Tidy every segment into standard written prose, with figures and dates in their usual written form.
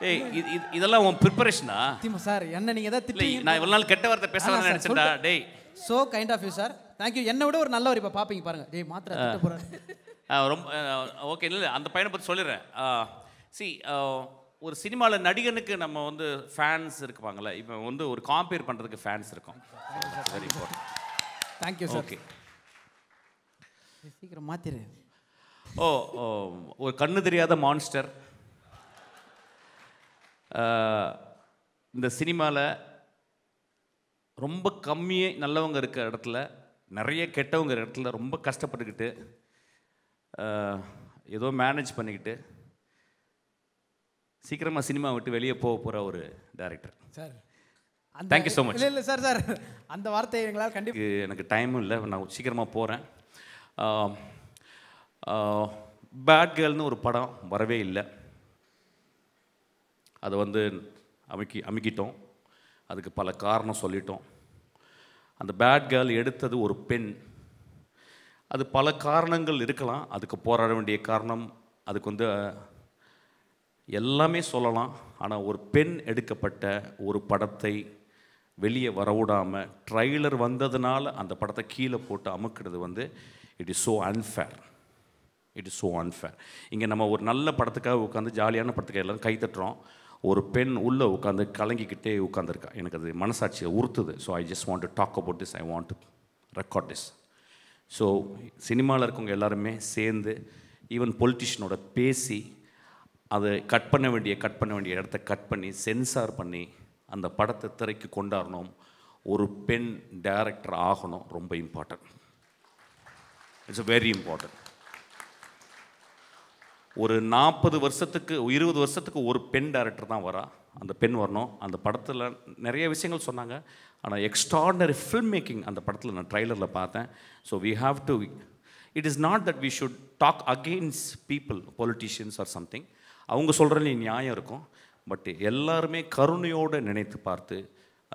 ஏய் இதெல்லாம் உன் ப்ரிப்பரேஷனா? சார் என்ன நீங்க ஏதாவது திட்டுவீங்க? நான் இவ்வளவு நாள் கெட்ட வார்த்தை பேசலாம்னு நினைச்சேன்டா. டேய் so kind of you sir. Thank you. என்ன விட ஒரு நல்லவர் இப்ப பாப்பீங்க பாருங்க. டேய் மாத்திர திட்ட போறாரு. ரொம்ப ஓகே. இல்ல அந்த பையனை பத்தி சொல்லிடுறேன். சி ஒரு சினிமாவில் நடிகனுக்கு நம்ம வந்து ஃபேன்ஸ் இருப்பாங்கல்ல, இப்போ வந்து ஒரு காம்பேர் பண்ணுறதுக்கு ஃபேன்ஸ் இருக்கும். Very important. Thank you sir. Okay சீக்கிரம் மாத்திரு. ஒரு கண்ணு தெரியாத மான்ஸ்டர் இந்த சினிமாவில் ரொம்ப கம்மியே நல்லவங்க இருக்க இடத்துல நிறைய கெட்டவங்க இடத்துல ரொம்ப கஷ்டப்பட்டுக்கிட்டு ஏதோ மேனேஜ் பண்ணிக்கிட்டு சீக்கிரமாக சினிமா விட்டு வெளியே போக போகிற ஒரு director sir. Thank you so much. இல்லை இல்லை சார் சார் அந்த வார்த்தையை எங்களால் கண்டிப்பாக எனக்கு டைமும் இல்லை, நான் சீக்கிரமாக போகிறேன். பேட் கேர்ள்னு ஒரு படம் வரவே இல்லை. அதை வந்து அமுக்கிட்டோம். அதுக்கு பல காரணம் சொல்லிட்டோம். அந்த பேட் கேர்ள் எடுத்தது ஒரு பெண். அது பல காரணங்கள் இருக்கலாம். அதுக்கு போராட வேண்டிய காரணம் அதுக்கு வந்து எல்லாமே சொல்லலாம். ஆனால் ஒரு பெண் எடுக்கப்பட்ட ஒரு படத்தை வெளியே வரவிடாமல் ட்ரைலர் வந்ததுனால அந்த படத்தை கீழே போட்டு அமுக்கிறது வந்து it is so unfair. It is so unfair. இங்கே நம்ம ஒரு நல்ல படத்துக்காக உட்காந்து ஜாலியான படத்துக்காக எல்லோரும் கை தட்டுறோம். ஒரு பெண் உள்ளே உட்காந்து கலங்கிக்கிட்டே உட்காந்துருக்கா. எனக்கு அது மனசாட்சியை உறுத்துது. So I just want to talk about this. I want to record this. So சினிமாவில் இருக்கவங்க எல்லாருமே சேர்ந்து ஈவன் பொலிட்டிஷியனோட பேசி அதை கட் பண்ண வேண்டிய இடத்த கட் பண்ணி சென்சார் பண்ணி அந்த படத்தை திரைக்கு கொண்டாடணும். ஒரு பெண் டைரக்டர் ஆகணும். ரொம்ப இம்பார்ட்டன்ட். It's very important. ஒரு 40 வருஷத்துக்கு 20 வருஷத்துக்கு ஒரு பெண் டைரக்டர் தான் வரா. அந்த பெண் வரணும். அந்த படத்தில் நிறைய விஷயங்கள் சொன்னாங்க. ஆனால் எக்ஸ்ட்ராடினரி ஃபில்ம் மேக்கிங் அந்த படத்தில் நான் ட்ரைலரில் பார்த்தேன். So we have to it is not that we should talk against people, politicians or something. அவங்க சொல்கிறதுல நியாயம் இருக்கும். பட் எல்லாருமே கருணையோடு நினைத்து பார்த்து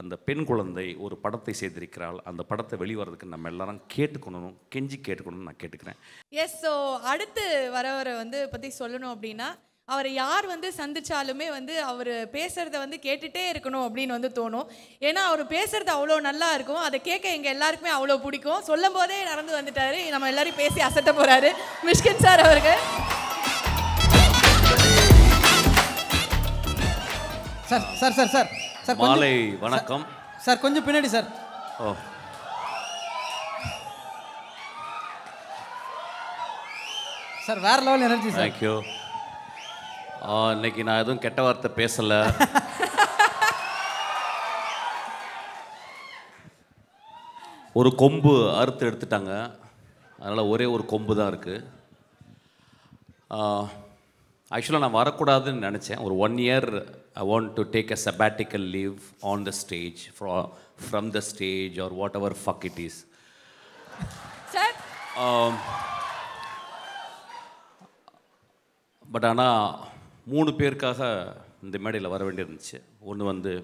அந்த பெண் குழந்தை ஒரு படத்தை செய்திருக்கிறாள். அந்த படத்தை வெளிவரதுக்கு நம்ம எல்லாரும் கேட்டுக்கணும், கெஞ்சி கேட்டுக்கணும்னு நான் கேட்டுக்கிறேன். எஸ். ஸோ அடுத்து வரவரை வந்து பற்றி சொல்லணும் அப்படின்னா, அவரை யார் வந்து சந்திச்சாலுமே வந்து அவர் பேசுகிறத வந்து கேட்டுகிட்டே இருக்கணும் அப்படின்னு வந்து தோணும். ஏன்னா அவர் பேசுகிறது அவ்வளோ நல்லா இருக்கும். அதை கேட்க எங்கள் எல்லாருக்குமே அவ்வளோ பிடிக்கும். சொல்லும் போதே நடந்து வந்துட்டார். நம்ம எல்லாரையும் பேசி அசத்த போகிறாரு மிஷ்கின் சார் அவர்கள். Sir sir sir sir sir மாலை வணக்கம் சார். கொஞ்சம் பின்னாடி சார். ஓ சார் வேற லெவல் எனர்ஜி சார். தேங்க்யூ. இன்னைக்கு நான் எதுவும் கெட்ட வார்த்தை பேசலை. ஒரு கொம்பு அறுத்து எடுத்துட்டாங்க. அதனால் ஒரே ஒரு கொம்பு தான் இருக்குது. ஆக்சுவலாக நான் வரக்கூடாதுன்னு நினச்சேன். ஒரு 1 year I want to take a sabbatical leave on the stage, from the stage or whatever fuck it is. Sir but ஆனால் 3 பேருக்காக இந்த மேடையில் வர வேண்டியிருந்துச்சு. ஒன்று வந்து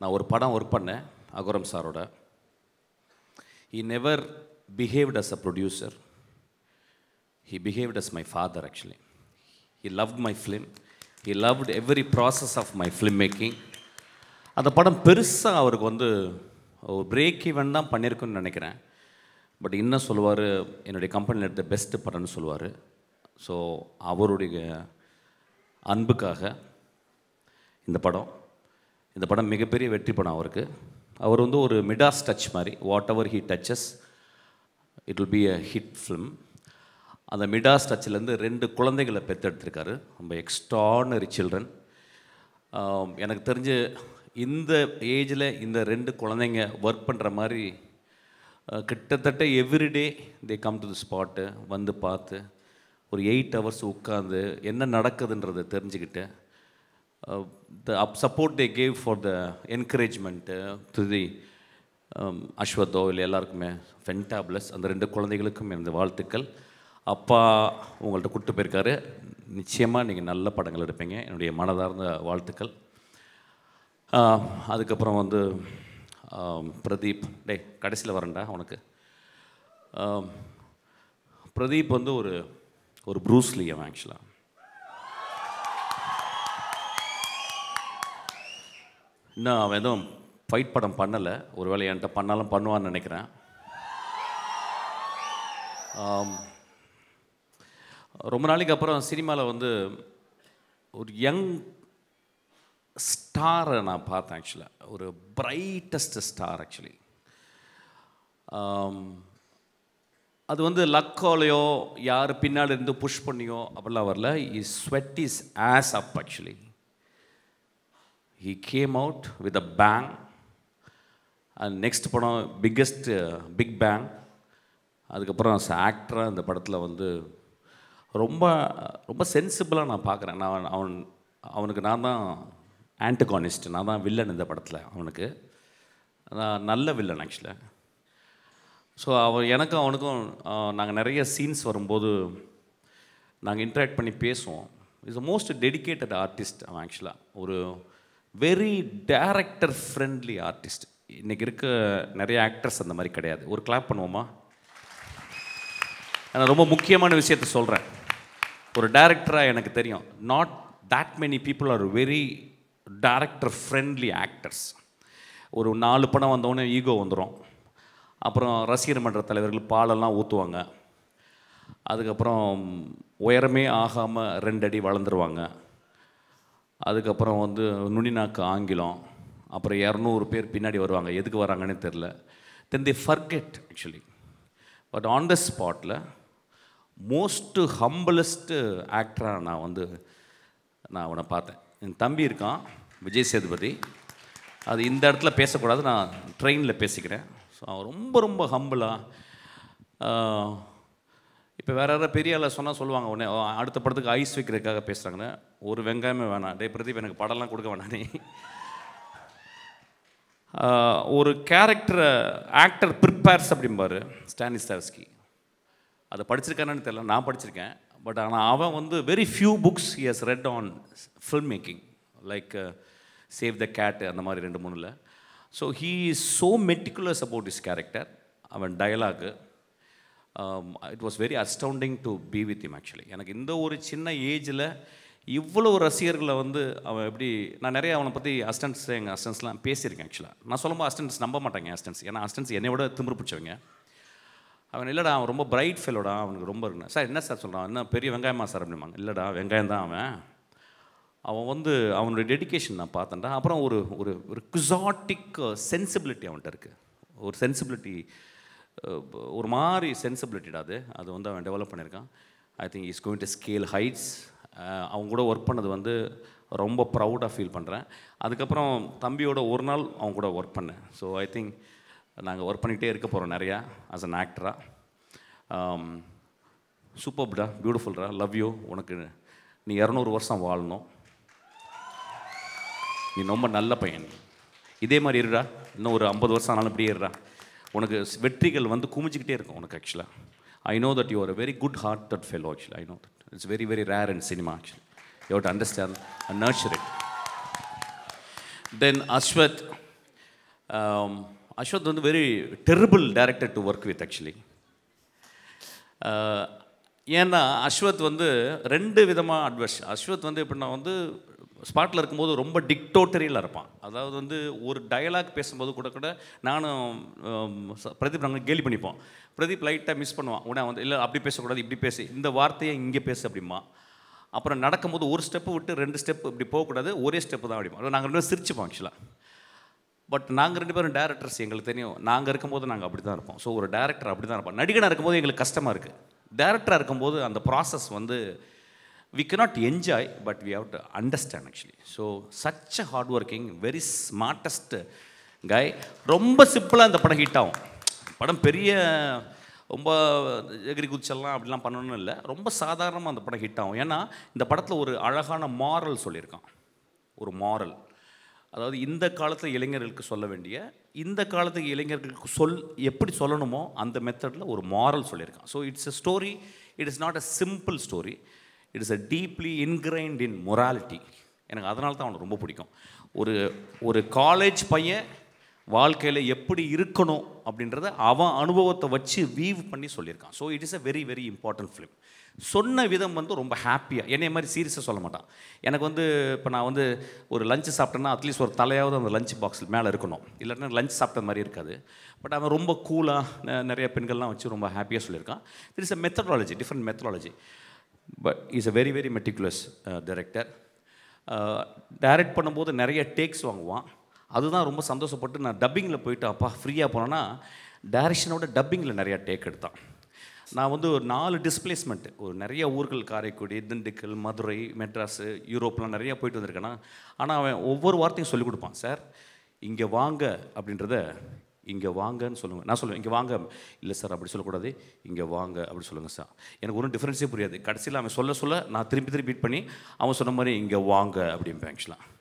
நான் ஒரு படம் ஒர்க் பண்ணேன் அகோரம் சாரோட. He never behaved as a producer. He behaved as my father actually. He loved my film. He loved every process of my film making. அந்த படம் பெருசாக அவருக்கு வந்து ஒரு பிரேக் ஈவன் தான் பண்ணியிருக்குன்னு நினைக்கிறேன். பட் இன்னும் சொல்லுவார், என்னுடைய கம்பெனியில் எடுத்த பெஸ்ட்டு படம்னு சொல்லுவார். ஸோ அவருடைய அன்புக்காக இந்த படம் மிகப்பெரிய வெற்றி படம் அவருக்கு. அவர் வந்து ஒரு மிடாஸ் டச் மாதிரி. Whatever he touches it will be a hit film. அந்த மிடாஸ் டச்சிலேருந்து 2 குழந்தைகளை பெற்றெடுத்திருக்காரு. ரொம்ப எக்ஸ்ட்ரானரி சில்ட்ரன். எனக்கு தெரிஞ்சு இந்த ஏஜில் இந்த 2 குழந்தைங்க ஒர்க் பண்ணுற மாதிரி கிட்டத்தட்ட everyday they come to the spot வந்து பார்த்து ஒரு 8 hours உட்காந்து என்ன நடக்குதுன்றதை தெரிஞ்சுக்கிட்டு the support they gave for the encouragement to the அஸ்வத்தோ இல்லை எல்லாருக்குமே ஃபென்டாப்ளஸ். அந்த 2 குழந்தைகளுக்கும் இந்த வாழ்த்துக்கள். அப்பா உங்கள்கிட்ட கூப்பிட்டு போயிருக்காரு. நிச்சயமாக நீங்கள் நல்ல படங்கள் எடுப்பீங்க. என்னுடைய மனதார்ந்த வாழ்த்துக்கள். அதுக்கப்புறம் வந்து பிரதீப், கடைசியில் வரேன்டா உனக்கு. பிரதீப் வந்து ஒரு ப்ரூஸ்லி அவன் ஆக்சுவலாக. இன்னும் அவன் எதுவும் ஃபைட் படம் பண்ணலை, ஒருவேளை என்கிட்ட பண்ணாலும் பண்ணுவான்னு நினைக்கிறேன். ரொம்ப நாளைக்கு அப்புறம் சினிமாவில் வந்து ஒரு யங் ஸ்டாரை நான் பார்த்தேன். ஆக்சுவலாக ஒரு பிரைட்டஸ்ட் ஸ்டார். ஆக்சுவலி அது வந்து லக்காலையோ யார் பின்னாடி இருந்து புஷ் பண்ணியோ அப்படிலாம் வரல. Is sweat is as up. Actually he came out with a bang. And next படம் பிக் பேங். அதுக்கப்புறம் ஆக்டராக இந்த படத்தில் வந்து ரொம்ப ரொம்ப சென்சிபிளாக நான் பார்க்குறேன். அவனுக்கு நான் தான் ஆன்டகானிஸ்ட், நான் தான் வில்லன் இந்த படத்தில். அவனுக்கு நான் நல்ல வில்லன் ஆக்சுவலாக. ஸோ எனக்கும் அவனுக்கும் நாங்கள் நிறைய சீன்ஸ் வரும்போது நாங்கள் இன்ட்ராக்ட் பண்ணி பேசுவோம். Is a most dedicated artist அவன். ஆக்சுவலாக ஒரு வெரி டைரக்டர் ஃப்ரெண்ட்லி ஆர்டிஸ்ட். இன்றைக்கி இருக்க நிறைய ஆக்டர்ஸ் அந்த மாதிரி கிடையாது. ஒரு கிளாப் பண்ணுவோமா? நான் ரொம்ப முக்கியமான விஷயத்த சொல்கிறேன். ஒரு டைரக்டராக எனக்கு தெரியும், not that many people are very director friendly actors. ஒரு 4 படம் வந்தோடனே ஈகோ வந்துடும். அப்புறம் ரசிகர் மன்ற தலைவர்கள் பாலெல்லாம் ஊற்றுவாங்க. அதுக்கப்புறம் உயரமே ஆகாமல் 2 அடி வளர்ந்துருவாங்க. அதுக்கப்புறம் வந்து நுனிநாக்கு ஆங்கிலம். அப்புறம் 200 பேர் பின்னாடி வருவாங்க, எதுக்கு வராங்கன்னே தெரில. தென் they forget actually. But on the ஸ்பாட்டில் மோஸ்ட்டு ஹம்பிளஸ்ட்டு ஆக்டராக நான் அவனை பார்த்தேன். என் தம்பி இருக்கான் விஜய் சேதுபதி. அது இந்த இடத்துல பேசக்கூடாது, நான் ட்ரெயினில் பேசிக்கிறேன். ஸோ அவன் ரொம்ப ரொம்ப ஹம்பிளாக. இப்போ வேறு யாராவது பெரிய ஆளை சொன்னால் சொல்லுவாங்க உடனே அடுத்த படத்துக்கு ஐஸ் வைக்கிறதுக்காக பேசுகிறாங்கன்னு. ஒரு வெங்காயமே வேணாம், டே பிரதீப் எனக்கு படம்லாம் கொடுக்க வேணாம் நீ. ஒரு கேரக்டரை ஆக்டர் ப்ரிப்பேர்ஸ் அப்படிம்பாரு ஸ்டானிஸ்லாவ்ஸ்கி. அதை படிச்சிருக்கானு தெரியல, நான் படிச்சிருக்கேன். பட் ஆனால் அவன் வந்து very few books he has read on film making, like save the cat அந்த மாதிரி 2-3. So he is so meticulous about his character. அவன் dialogue it was very astounding to be with him. Actually எனக்கு இந்த ஒரு சின்ன ஏஜில் இவ்வளோ ரசிகர்களை வந்து அவன் எப்படி, நான் நிறைய அவனை பற்றி எங்கள் அசிஸ்டன்ஸ்லாம் பேசியிருக்கேன். ஆக்சுவலாக நான் சொல்லும்போது அசிஸ்டன்ஸ் நம்ப மாட்டாங்க அசிஸ்டன்ஸ், ஏன்னா அசிஸ்டன்ஸ் என்னை விட திமிரு பிடிச்சவங்க. அவன் இல்லைடா அவன் ரொம்ப பிரைட் ஃபெல்லோடா, அவனுக்கு ரொம்ப இருக்குண்ணா. சார் என்ன சார் சொல்கிறான், என்ன பெரிய வெங்காயமா சார் அப்படிம்பாங்க. இல்லைடா வெங்காயம் தான் அவன் வந்து அவனுடைய டெடிக்கேஷன் நான் பார்த்தேன்டா. அப்புறம் ஒரு ஒரு ஒரு குசாட்டிக் சென்சிபிலிட்டி அவன்கிட்ட இருக்குது. ஒரு சென்சிபிலிட்டி, ஒரு மாதிரி சென்சிபிலிட்டிடா அது வந்து அவன் டெவலப் பண்ணியிருக்கான். I think is going to scale heights. அவங்க கூட ஒர்க் பண்ணது வந்து ரொம்ப ப்ரௌடாக ஃபீல் பண்ணுறேன். அதுக்கப்புறம் தம்பியோட ஒரு நாள் அவங்க கூட ஒர்க் பண்ணேன். ஸோ ஐ திங்க் நாங்கள் ஒர்க் பண்ணிகிட்டே இருக்க போகிறோம் நிறையா ஆஸ் அன் ஆக்டராக. சூப்பர்டா, பியூட்டிஃபுல்டா, லவ் யூ. உனக்கு நீ 200 வருஷம் வாழணும். நீ ரொம்ப நல்ல பையன். இதே மாதிரி இருடா, இன்னும் ஒரு 50 வருஷம் ஆனாலும் இப்படியே இருடா. உனக்கு வெற்றிகள் வந்து குமிஞ்சிக்கிட்டே இருக்கும் உனக்கு. ஆக்சுவலாக I know that you are a very good hearted fellow. Actually I know that it's very very rare in cinema. Actually you have to understand and nurture it. Then Ashwath வந்து very terrible director to work with actually. ஏன்னா அஸ்வத் வந்து 2 விதமாக advice. Ashwath வந்து எப்படின்னா வந்து ஸ்பாட்டில் இருக்கும்போது ரொம்ப டிக்டோட்டரியில் இருப்பான். அதாவது வந்து ஒரு டயலாக் பேசும்போது கூட நானும் பிரதீப் நாங்கள் கேலி பண்ணிப்போம். பிரதீப் லைட்டாக மிஸ் பண்ணுவான். உடனே வந்து இல்லை அப்படி பேசக்கூடாது, இப்படி பேசு, இந்த வார்த்தையை இங்கே பேசு அப்படிமா. அப்புறம் நடக்கும்போது ஒரு ஸ்டெப்பு விட்டு 2 ஸ்டெப்பு இப்படி போகக்கூடாது, ஒரே ஸ்டெப்பு தான் அப்படிமா. நாங்கள் 2 பேரும் சிரிச்சுப்போம் ஆக்சுவலாக. பட் நாங்கள் 2 பேரும் டேரக்டர்ஸ், எங்களுக்கு தெரியும் நாங்கள் இருக்கும்போது நாங்கள் அப்படி தான் இருப்போம். ஸோ ஒரு டேரக்டர் அப்படி தான் இருப்போம். நடிகனாக இருக்கும்போது எங்களுக்கு கஷ்டமாக இருக்குது. டேரக்டராக இருக்கும்போது அந்த ப்ராசஸ் வந்து we cannot enjoy but we have to understand actually. So such a hard working, very smartest guy. ரொம்ப சிம்பிளாக இந்த படம் ஹிட் ஆகும். படம் பெரிய ரொம்ப எகிரி குச்செல்லாம் அப்படிலாம் பண்ணணும்னு இல்லை, ரொம்ப சாதாரணமாக அந்த படம் ஹிட் ஆகும். ஏன்னா இந்த படத்தில் ஒரு அழகான மாரல் சொல்லியிருக்கான். ஒரு மாரல், அதாவது இந்த காலத்தில் இளைஞர்களுக்கு சொல்ல வேண்டிய, இந்த காலத்துக்கு இளைஞர்களுக்கு எப்படி சொல்லணுமோ அந்த மெத்தடில் ஒரு மாரல் சொல்லியிருக்கான். So it's a story, it is not a simple story, it is a deeply ingrained in morality. எனக்கு அதனால தான் அவனுக்கு ரொம்ப பிடிக்கும். ஒரு காலேஜ் பையன் வாழ்க்கையில் எப்படி இருக்கணும் அப்படின்றத அவன் அனுபவத்தை வச்சு வீவ் பண்ணி சொல்லியிருக்கான். So it is a very very important film. சொன்ன விதம் வந்து ரொம்ப ஹாப்பியாக, என்னைய மாதிரி சீரியஸாக சொல்ல மாட்டான். எனக்கு வந்து இப்போ நான் வந்து ஒரு லஞ்சு சாப்பிட்டேன்னா அட்லீஸ்ட் ஒரு தலையாவது அந்த லஞ்ச் பாக்ஸில் மேலே இருக்கணும், இல்லைன்னா லஞ்ச் சாப்பிட்ட மாதிரி இருக்காது. பட் அவன் ரொம்ப கூலாக நிறைய பெண்கள்லாம் வச்சு ரொம்ப ஹாப்பியாக சொல்லியிருக்கான். It is a methodology, different methodology. But is a very very meticulous director. Direct பண்ணும்போது நிறைய டேக்ஸ் வாங்குவான். அதுதான் ரொம்ப சந்தோஷப்பட்டு நான் டப்பிங்கில் போயிட்டு அப்பா ஃப்ரீயாக போனேன்னா டைரக்ஷனோட டப்பிங்கில் நிறையா டேக் எடுத்தான். நான் வந்து ஒரு 4 டிஸ்பிளேஸ்மெண்ட்டு, ஒரு நிறைய ஊர்கள், காரைக்குடி, திண்டுக்கல், மதுரை, மெட்ராஸு, யூரோப்லாம் நிறையா போயிட்டு வந்திருக்கேன்னா. ஆனால் அவன் ஒவ்வொரு வார்த்தையும் சொல்லிக் கொடுப்பான். சார் இங்கே வாங்க அப்படின்றத இங்கே வாங்கன்னு சொல்லுங்கள். நான் சொல்லுவேன் இங்கே வாங்க, இல்லை சார் அப்படி சொல்லக்கூடாது, இங்கே வாங்க அப்படி சொல்லுங்கள் சார். எனக்கு ஒன்றும் டிஃப்ரென்ஸே புரியாது. கடைசியில் அவன் சொல்ல நான் திருப்பி பீட் பண்ணி அவன் சொன்ன மாதிரி இங்கே வாங்க அப்படிம்பேன். ஆக்சுவலாக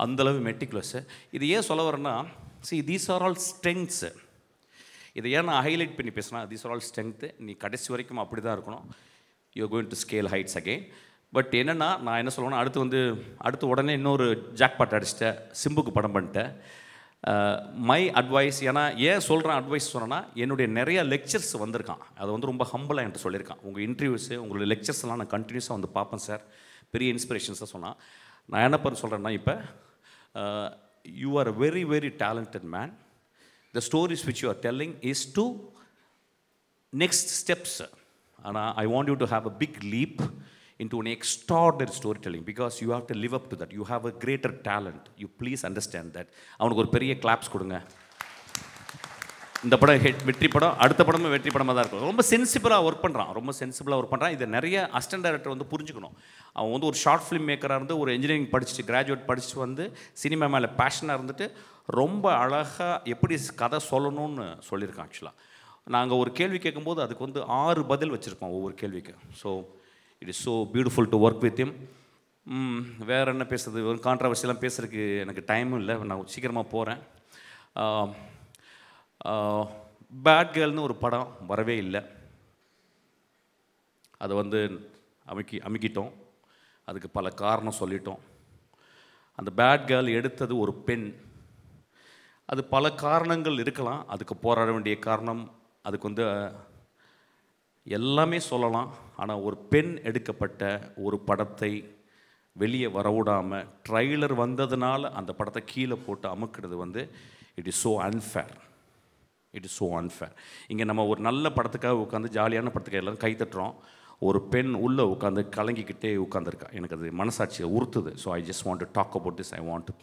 அந்தளவு மெட்டிகுலஸ்ஸு. இது ஏன் சொல்ல வரேன்னா, see these are all strengths. இதை ஏன் நான் ஹைலைட் பண்ணி பேசுனா, these are all strength. நீ கடைசி வரைக்கும் அப்படி தான் இருக்கணும். you are going to scale heights again. But என்னென்னா நான் என்ன சொல்லுவேன்னா, அடுத்து உடனே இன்னொரு ஜாக்பாட் அடிச்சிட்டேன், சிம்புக்கு படம் பண்ணிட்டேன். மை அட்வைஸ், ஏன்னா ஏன் சொல்கிறேன் அட்வைஸ் சொன்னேன்னா, என்னுடைய நிறைய லெக்சர்ஸ் வந்திருக்கான். அதை வந்து ரொம்ப ஹம்பிளாக என்கிட்ட சொல்லியிருக்கான். உங்கள் இன்டர்வியூஸு, உங்களுடைய லெக்சர்ஸ்லாம் நான் கண்டினியூஸாக வந்து பார்ப்பேன் சார், பெரிய இன்ஸ்பிரேஷன்ஸாக சொன்னான். நான் என்ன பண்ண சொல்கிறேன்னா, இப்போ you are a very very talented man. The stories which you are telling is to next steps. And I want you to have a big leap into an extraordinary storytelling, because you have to live up to that. You have a greater talent. You please understand that. அவனுக்கு ஒரு பெரிய claps கொடுங்க. இந்த படம் வெற்றி படம், அடுத்த படமும் வெற்றி படமாக தான் இருக்கும். ரொம்ப சென்சிபிளாக ஒர்க் பண்ணுறான். இதை நிறைய அசிஸ்டன்ட் டைரக்டர் வந்து புரிஞ்சுக்கணும். அவன் வந்து ஒரு ஷார்ட் ஃபிலிம் மேக்கராக இருந்து, ஒரு இன்ஜினியரிங் படிச்சுட்டு, கிராஜுவேட் படிச்சுட்டு வந்து சினிமா மேலே பேஷனாக இருந்துட்டு ரொம்ப அழகாக எப்படி கதை சொல்லணும்னு சொல்லியிருக்கான். ஆக்சுவலாக நாங்கள் ஒரு கேள்வி கேட்கும்போது அதுக்கு வந்து 6 பதில் வச்சுருக்கோம் ஒவ்வொரு கேள்விக்கு. So it is so beautiful to work with him. வேறு என்ன பேசுறது, ஒரு கான்ட்ரவர்சியெலாம் பேசுறதுக்கு எனக்கு டைமும் இல்லை, நான் சீக்கிரமாக போகிறேன். பேட் கேர்ள்னு ஒரு படம் வரவே இல்லை. அதை வந்து அமுக்கிட்டோம். அதுக்கு பல காரணம் சொல்லிட்டோம். அந்த பேட் கேர்ள் எடுத்தது ஒரு பெண். அது பல காரணங்கள் இருக்கலாம். அதுக்கு போராட வேண்டிய காரணம், அதுக்கு வந்து எல்லாமே சொல்லலாம். ஆனால் ஒரு பெண் எடுக்கப்பட்ட ஒரு படத்தை வெளியே வரவிடாமல் ட்ரைலர் வந்ததுனால அந்த படத்தை கீழே போட்டு அமுக்கிறது வந்து இட் இஸ் ஸோ அன்ஃபேர். இங்கே நம்ம ஒரு நல்ல படத்துக்காக உட்காந்து, ஜாலியான படத்துக்காக எல்லோரும் கை தட்டுறோம். ஒரு பெண் உள்ளே உட்காந்து கலங்கிக்கிட்டே உட்காந்துருக்கா. எனக்கு அது மனசாட்சியை உறுத்துது. So I just want to talk about this. I want to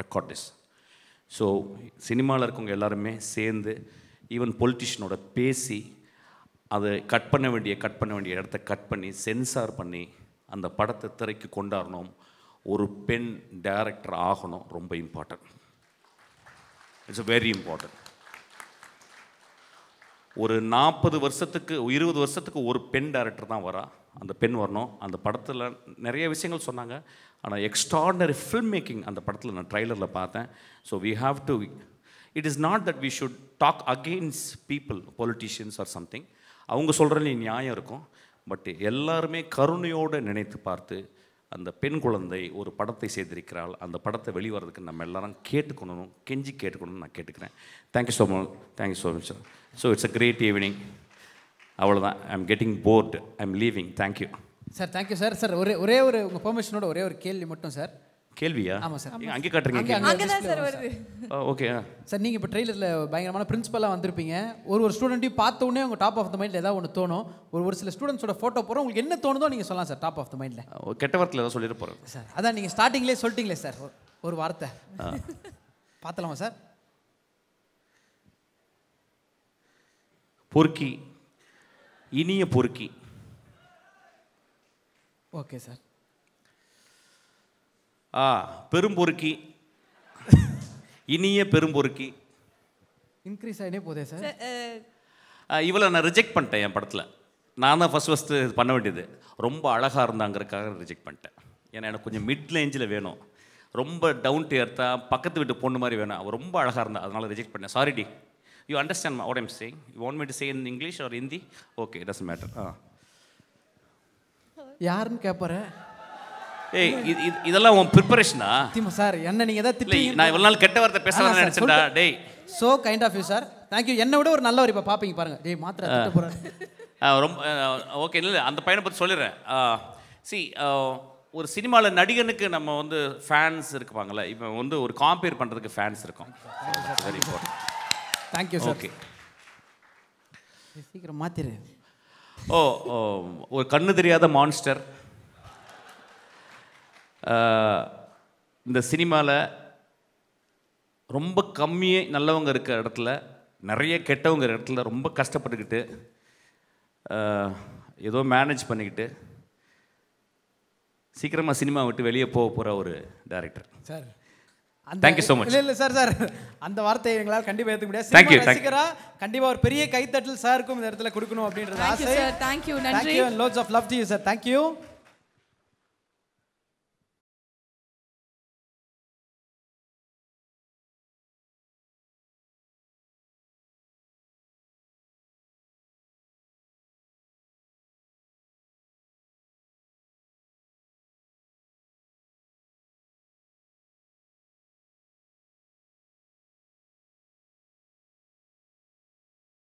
record this. So சினிமாவில் இருக்கவங்க எல்லாருமே சேர்ந்து, ஈவன் பொலிட்டிஷியனோட பேசி, அதை கட் பண்ண வேண்டிய இடத்த கட் பண்ணி, சென்சார் பண்ணி அந்த படத்தை திரைக்கு கொண்டாடணும். ஒரு பெண் டைரக்டர் ஆகணும். ரொம்ப இம்பார்ட்டன்ட். It's very important. ஒரு 40 வருஷத்துக்கு 20 வருஷத்துக்கு ஒரு பெண் டைரக்டர் தான் வரா. அந்த பெண் வரணும். அந்த படத்தில் நிறைய விஷயங்கள் சொன்னாங்க. ஆனால் எக்ஸ்ட்ராடினரி ஃபில்ம் மேக்கிங் அந்த படத்தில் நான் ட்ரைலரில் பார்த்தேன். So we have to, it is not that we should talk against people, politicians or something. அவங்க சொல்கிறதுல நியாயம் இருக்கும். பட் எல்லாருமே கருணையோடு நினைத்து பார்த்து, அந்த பெண் குழந்தை ஒரு படத்தை செய்திருக்கிறாள், அந்த படத்தை வெளிவரதுக்கு நம்ம எல்லாரும் கேட்டுக்கணும், கெஞ்சி கேட்டுக்கணும்னு நான் கேட்டுக்கிறேன். Thank you so much sir. So it's a great evening. அவ்வளோதான். I am getting bored. I am leaving. Thank you sir. Thank you sir. Sir ஒரே ஒரு உங்கள் பெர்மிஷனோட ஒரே ஒரு கேள்வி மட்டும் சார். கேள்வியா? ஆமாம் சார். அங்கே காட்டுறீங்க. ஓகே சார், நீங்கள் இப்போ ட்ரெயிலரில் பயங்கரமான பிரின்சிபலாக வந்திருப்பீங்க. ஒரு ஸ்டூடெண்ட்டையும் பார்த்த உடனே உங்கள் டாப் ஆஃப் த மைண்டில் ஏதாவது ஒன்று தோணும். ஒரு சில ஸ்டூடெண்ட்ஸோட ஃபோட்டோ போகிறோம், உங்களுக்கு என்ன தோணுதோ நீங்கள் சொல்லலாம் சார். டாப் ஆஃப் த மைண்டில் கெட்ட வார்த்தையில் ஏதாவது சொல்லிட்டு போகிறேன் சார். அதான் நீங்கள் ஸ்டார்டிங்லேயே சொல்லிட்டீங்களே சார் ஒரு வார்த்தை. பார்த்தலாமா சார்? பொறுக்கி, இனிய பொறுக்கி. Okay sir. பெரும்பொறுக்கி, இனிய பெரும்பொறுக்கி. இன்க்ரீஸ் ஆகினே போதே சார். இவளை நான் ரிஜெக்ட் பண்ணிட்டேன். என் படத்தில் நான் தான் ஃபஸ்ட்டு பண்ண வேண்டியது. ரொம்ப அழகாக இருந்தாங்கிறதுக்காக ரிஜெக்ட் பண்ணிட்டேன். ஏன்னா எனக்கு கொஞ்சம் மிட் ரேஞ்சில் வேணும். ரொம்ப டவுன் டு எர்த்தாக பக்கத்து வீட்டு பொண்ணு மாதிரி வேணும். அவள் ரொம்ப அழகாக இருந்தா, அதனால் ரிஜெக்ட் பண்ணேன். சாரி டி. You understand what I'm saying? You want me to say in English or Hindi? Okay, it doesn't matter. யாருன்னு கேட்பாரு? ஏய் இதெல்லாம் உன் ப்ரிப்பரேஷனா? சத்தியமா சார் என்ன நீங்கள் எதாவது இல்லை திட்டி நான் இவ்வளோ நாள் கெட்ட வார்த்தை பேசலாம் நினச்சேன்டா. டேய் so kind of you sir, thank you. என்னை விட ஒரு நல்லவர் இப்போ பார்ப்பீங்க பாருங்க. டேய் மாத்திரை திட்ட போகிறேன். ரொம்ப ஓகே. இல்லை அந்த பையனை பற்றி சொல்லிடுறேன். சி ஒரு சினிமாவில் நடிகனுக்கு நம்ம வந்து ஃபேன்ஸ் இருப்பாங்கள்ல, இப்போ வந்து ஒரு காம்பேர் பண்ணுறதுக்கு ஃபேன்ஸ் இருக்கும். Very important. Thank you sir. Okay சீக்கிரம் மாத்திரு. ஒரு கண்ணு தெரியாத மான்ஸ்டர் இந்த சினிமாவில் ரொம்ப கம்மியே நல்லவங்க இருக்க இடத்துல நிறைய கெட்டவங்க இடத்துல ரொம்ப கஷ்டப்பட்டுக்கிட்டு ஏதோ மேனேஜ் பண்ணிக்கிட்டு சீக்கிரமாக சினிமா விட்டு வெளியே போகிற ஒரு director sir. Thank you so much. இல்லை சார் சார் அந்த வார்த்தையை எங்களால் கண்டிப்பாக ஏற்றுக்க முடியாது. தேங்க்யூ. ரசிகரா கண்டிப்பாக ஒரு பெரிய கைத்தட்டல் சாருக்கு இந்த இடத்துல கொடுக்கணும் அப்படின்றது ஆசை. தேங்க்யூ. நன்றி. Thank you and loads of love to you sir. Thank you.